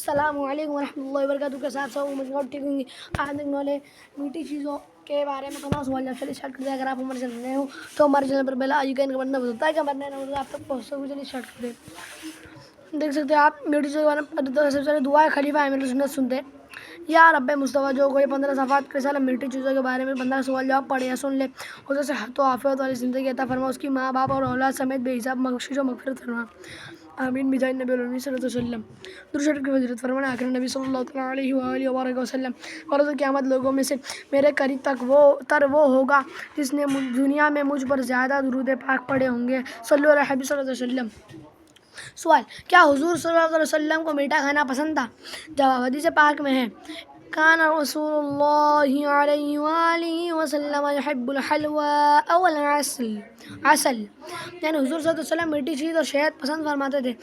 السلام علیکم ورحمۃ اللہ وبرکاتہ کے ساتھ ٹھیک ہوں گی. آج دیکھنے والے میٹھی چیزوں کے بارے میں تمام سوال جواب. چلیے اسٹارٹ کرتے ہیں. اگر آپ ہمارے چینل نئے ہوں تو ہمارے چینل پر بیل آئیکن کا بٹن ہوتا ہے کہ ہمارے نئے نمبر آپ تک پہنچ سکے. چلیے اسٹارٹ کرتے ہیں. دیکھ سکتے ہیں آپ میٹھی چیزوں کے بارے میں. سب سے پہلے دعائے خلیفہ امیر سنت سنتے ہیں. یا رب مصطفیٰ جو کوئی 15 صفحات کے سال میٹھی چیزوں کے بارے میں 15 سوال جواب پڑھے یا سن لے اسے صحت و عافیت والی زندگی عطا فرما. اس کی ماں باپ اور اولاد سمیت بے حساب بخشش و مغفرت فرما. آمین بجاہ نبی الامین صلی اللہ علیہ وسلم. درود شریف کی فضیلت فرمانے آخر نبی صلی اللہ علیہ وآلہ وبارک وسلم. اور قیامت لوگوں میں سے میرے قریب تک وہ ہوگا جس نے دنیا میں مجھ پر زیادہ درود پاک پڑھے ہوں گے. صلی اللہ علیہ وسلم. سوال: کیا حضور صلی اللہ علیہ وسلم کو میٹھا کھانا پسند تھا؟ جواب: حدیث پاک میں ہے کان رسول اللہ علیہ وآلہ وسلم یحب الحلوى والعسل. یعنی حضور صلی اللہ علیہ وسلم میٹھی چیز اور شہد پسند فرماتے تھے.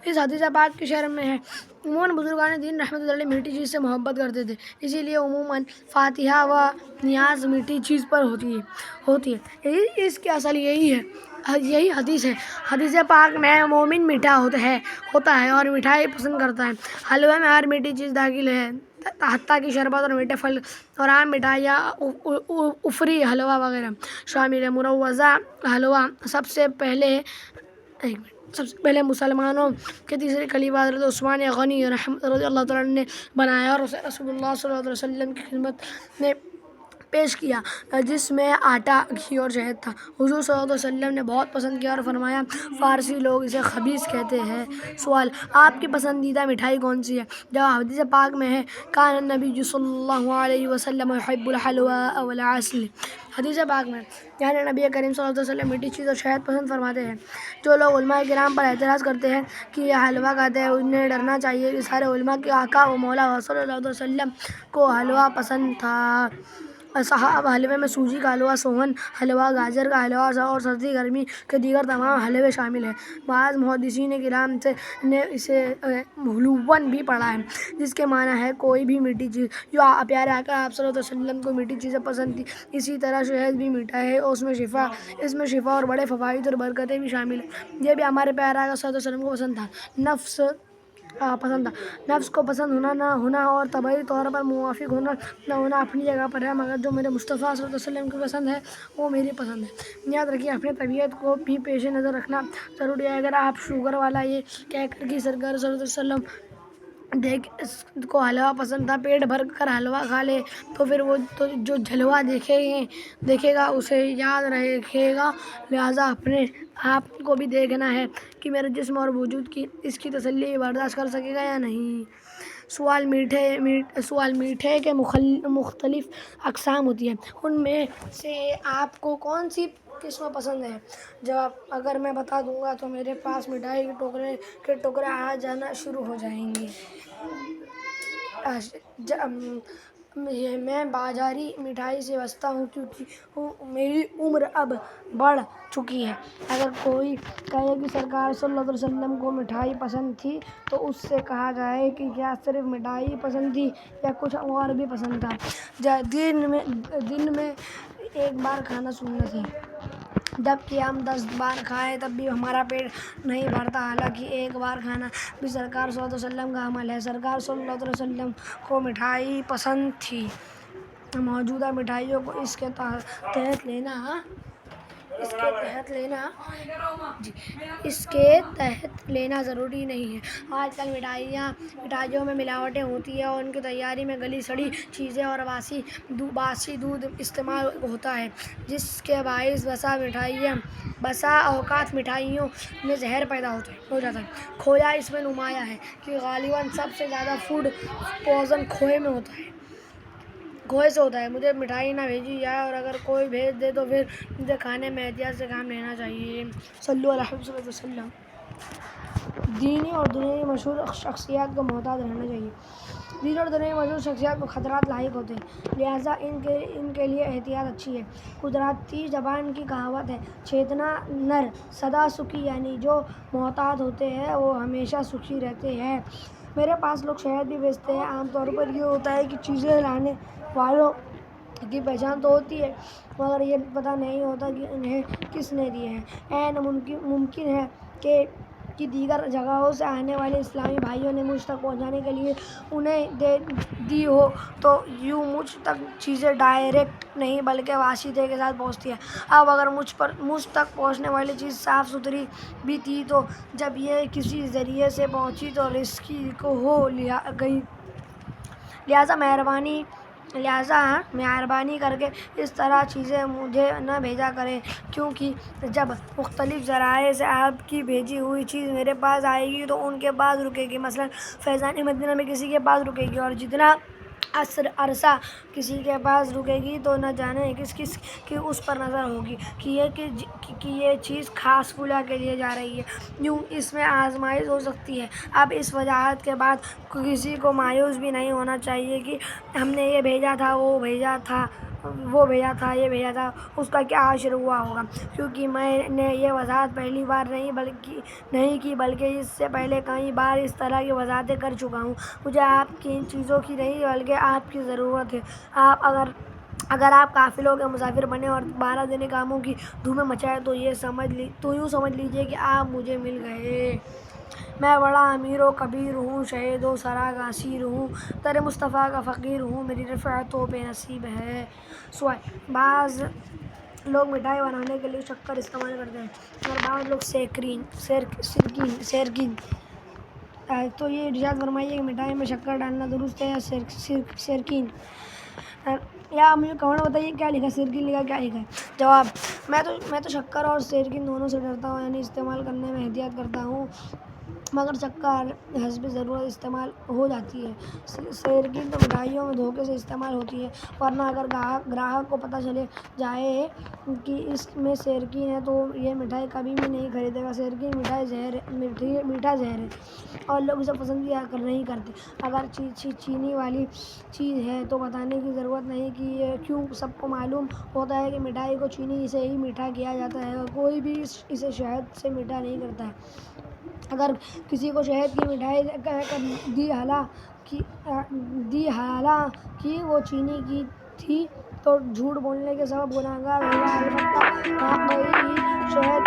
اس حدیث پاک کی شرح میں ہے عموماً بزرگان دین رحمۃ اللہ علیہ میٹھی چیز سے محبت کرتے تھے. اسی لیے عموماً فاتحہ و نیاز میٹھی چیز پر ہوتی ہے. اس کی اصل یہی حدیث ہے. حدیث پاک میں مومن میٹھا ہوتا ہے اور مٹھائی پسند کرتا ہے. حلوے میں ہر میٹھی چیز داخل ہے حتیٰ کہ شربت اور میٹھے پھل اور عام مٹھائی یا افری حلوہ وغیرہ شامل ہے. مروزہ حلوہ سب سے پہلے مسلمانوں کے تیسرے خلیفہ حضرت عثمان غنی رضی اللہ تعالیٰ عنہ نے بنایا اور اسے رسول اللہ صلی اللہ علیہ وسلم کی خدمت میں پیش کیا جس میں آٹا، گھی اور شہد تھا. حضور صلی اللہ علیہ وسلم نے بہت پسند کیا اور فرمایا فارسی لوگ اسے خبیث کہتے ہیں. سوال: آپ کی پسندیدہ مٹھائی کون سی ہے؟ جواب: حدیث پاک میں ہے کان النبی صلی اللہ علیہ وسلم یحب الحلوى والعسل. حدیث پاک میں یعنی نبی کریم صلی اللہ علیہ وسلم میٹھی چیز اور شہد پسند فرماتے ہیں. جو لوگ علماء کرام پر اعتراض کرتے ہیں کہ یہ حلوہ کھاتے ہیں انہیں ڈرنا چاہیے کہ سارے علماء کے آقا و مولا صلی اللہ علیہ وسلم کو حلوہ پسند تھا. صحابہ حلوے میں سوجی کا حلوہ، سوہن حلوہ، گاجر کا حلوہ اور سردی گرمی کے دیگر تمام حلوے شامل ہیں. بعض محدثین کرام نے اسے حلوون بھی پڑھا ہے جس کے معنی ہے کوئی بھی میٹھی چیز. جو پیارے آقا آپ صلی اللہ علیہ وسلم کو میٹھی چیزیں پسند تھی اسی طرح شہد بھی میٹھا ہے اور اس میں شفا اور بڑے فوائد اور برکتیں بھی شامل ہیں. یہ بھی ہمارے پیارے آقا صلی اللہ علیہ وسلم کو پسند تھا. نفس کو پسند ہونا نہ ہونا اور طبعی طور پر موافق ہونا نہ ہونا اپنی جگہ پر ہے، مگر جو میرے مصطفیٰ صلی اللہ علیہ وسلم کو پسند ہے وہ میری پسند ہے. یاد رکھیے اپنی طبیعت کو بھی پیش نظر رکھنا ضروری ہے. اگر آپ شوگر والا یہ کہہ کر کہ سرکار صلی اللہ علیہ وسلم اس کو حلوہ پسند تھا پیٹ بھر کر حلوہ کھا لے تو پھر وہ جو جھلوا دیکھے گا اسے یاد رکھے گا. لہٰذا اپنے آپ کو بھی دیکھنا ہے کہ میرے جسم اور وجود کی اس کی تسلی برداشت کر سکے گا یا نہیں. سوال: میٹھے کے مختلف اقسام ہوتی ہیں، ان میں سے آپ کو کون سی قسم پسند ہے؟ جواب: اگر میں بتا دوں گا تو میرے پاس مٹھائی کے ٹکڑے آ جانا شروع ہو جائیں گے. میں بازاری مٹھائی سے بچتا ہوں کیونکہ میری عمر اب بڑھ چکی ہے. اگر کوئی کہے کہ سرکار صلی اللہ علیہ وسلم کو مٹھائی پسند تھی تو اس سے کہا جائے کہ کیا صرف مٹھائی پسند تھی یا کچھ اور بھی پسند تھا؟ دن میں ایک بار کھانا سنت ہے، جبکہ ہم 10 بار کھائیں تب بھی ہمارا پیٹ نہیں بھرتا. حالانکہ ایک بار کھانا بھی سرکار صلی اللہ علیہ وسلم کا عمل ہے. سرکار صلی اللہ علیہ وسلم کو مٹھائی پسند تھی. موجودہ مٹھائیوں کو اس کے تحت لینا ضروری نہیں ہے. آج کل مٹھائیوں میں ملاوٹیں ہوتی ہیں اور ان کی تیاری میں گلی سڑی چیزیں اور باسی دودھ استعمال ہوتا ہے جس کے باعث بسا اوقات مٹھائیوں میں زہر پیدا ہو جاتا ہے. کھویا اس میں نمایاں ہے کہ غالباً سب سے زیادہ فوڈ پوائزن کھوئے سے ہوتا ہے. مجھے مٹھائی نہ بھیجی جائے اور اگر کوئی بھیج دے تو پھر مجھے کھانے میں احتیاط سے کام لینا چاہیے. صلی اللہ علیہ وسلم. دینی اور دنیاوی مشہور شخصیات کو محتاط رہنا چاہیے. دینی اور دنیاوی مشہور شخصیات کو خطرات لاحق ہوتے ہیں، لہٰذا ان کے لیے احتیاط اچھی ہے. قدرتی زبان کی کہاوت ہے چیتنا نر سدا سکھی، یعنی جو محتاط ہوتے ہیں وہ ہمیشہ سکھی رہتے ہیں. میرے پاس لوگ شہد بھی بیچتے ہیں. عام طور پر یہ ہوتا ہے کہ چیزیں لانے والوں کی پہچان تو ہوتی ہے مگر یہ پتہ نہیں ہوتا کہ انہیں کس نے دی ہے. ممکن ہے کہ کی دیگر جگہوں سے آنے والے اسلامی بھائیوں نے مجھ تک پہنچانے کے لیے انہیں دے دی ہو تو یوں مجھ تک چیزیں ڈائریکٹ نہیں بلکہ واسطے کے ساتھ پہنچتی ہے۔ اب اگر مجھ تک پہنچنے والی چیز صاف ستھری بھی تھی تو جب یہ کسی ذریعے سے پہنچی تو رسکی ہو گئی، لہٰذا مہربانی کر کے اس طرح چیزیں مجھے نہ بھیجا کریں، کیونکہ جب مختلف ذرائع سے آپ کی بھیجی ہوئی چیز میرے پاس آئے گی تو ان کے پاس رکے گی۔ مثلاً فیضان مدینہ میں کسی کے پاس رکے گی اور جتنا عرصہ کسی کے پاس رکے گی تو نہ جانے کس کس کی اس پر نظر ہوگی کہ یہ چیز خاص فلاں کے لیے جا رہی ہے۔ یوں اس میں آزمائش ہو سکتی ہے۔ اب اس وضاحت کے بعد کسی کو مایوس بھی نہیں ہونا چاہیے کہ ہم نے یہ بھیجا تھا، وہ بھیجا تھا، یہ بھیجا تھا، اس کا کیا حشر ہوا ہوگا، کیونکہ میں نے یہ وضاحت پہلی بار نہیں کی بلکہ اس سے پہلے کئی بار اس طرح کی وضاحتیں کر چکا ہوں۔ مجھے آپ کی ان چیزوں کی نہیں بلکہ آپ کی ضرورت ہے۔ اگر آپ قافلوں کے مسافر بنے اور 12 دن کاموں کی دھومیں مچائیں تو یوں سمجھ لیجیے کہ آپ مجھے مل گئے۔ میں بڑا امیر و کبیر ہوں، شہید و سرا کا اسیر ہوں، در مصطفیٰ کا فقیر ہوں، میری رفعت تو بے نصیب ہے۔ سوال: بعض لوگ مٹھائی بنانے کے لیے شکر استعمال کرتے ہیں اور بعض لوگ سیرکین۔ تو یہ ارشاد فرمائیے کہ مٹھائی میں شکر ڈالنا درست ہے یا سیرکین؟ یا مجھے کمنٹ میں بتائیے کیا لکھا ہے، سیرکین لکھا ہے، کیا لکھا ہے؟ جواب: میں تو شکر اور سیرکین دونوں سے ڈرتا ہوں، یعنی استعمال کرنے میں احتیاط کرتا ہوں، مگر شکر حسب ضرورت استعمال ہو جاتی ہے۔ سیرکین تو مٹھائیوں میں دھوکے سے استعمال ہوتی ہے، ورنہ اگر گراہک کو پتہ چل جائے کہ اس میں سیرکین ہے تو یہ مٹھائی کبھی بھی نہیں خریدے گا۔ سیرکین میٹھا زہر ہے اور لوگ اسے پسند بھی نہیں کرتے۔ اگر چینی والی چیز ہے تو بتانے کی ضرورت نہیں کیوں سب کو معلوم ہوتا ہے کہ مٹھائی کو چینی سے ہی میٹھا کیا جاتا ہے اور کوئی بھی اسے شہد سے میٹھا نہیں کرتا ہے۔ اگر کسی کو شہد کی مٹھائی کہہ کر دی حالانکہ وہ چینی کی تھی تو جھوٹ بولنے کے سبب گنہگار ہوگا۔ البتہ واقعی شہد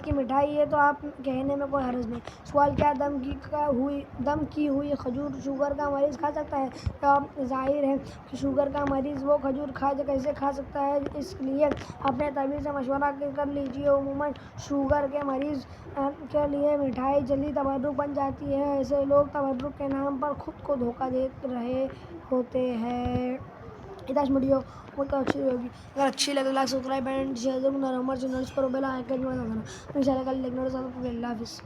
کی مٹھائی ہے تو آپ کہنے میں کوئی حرج نہیں۔ سوال: کیا دم کی ہوئی کھجور شوگر کا مریض کھا سکتا ہے؟ جواب: ظاہر ہے کہ شوگر کا مریض وہ کھجور کیسے کھا سکتا ہے، اس لیے اپنے طبیب سے مشورہ کر لیجیے۔ عموماً شوگر کے مریض کے لیے مٹھائی جلدی تبرک بن جاتی ہے، ایسے لوگ تبرک کے نام پر خود کو دھوکہ دے رہے ہوتے ہیں۔ ہدایت ویڈیو کو اچھی ہوگی، اگر اچھی لگے تو لائک سبسکرائب اینڈ شیئر ضرور کرنا۔ ہمارے چینل پر بیل آئیکن کو دبانا۔ انشاءاللہ کل ایک نئے ساتھ اللہ حافظ۔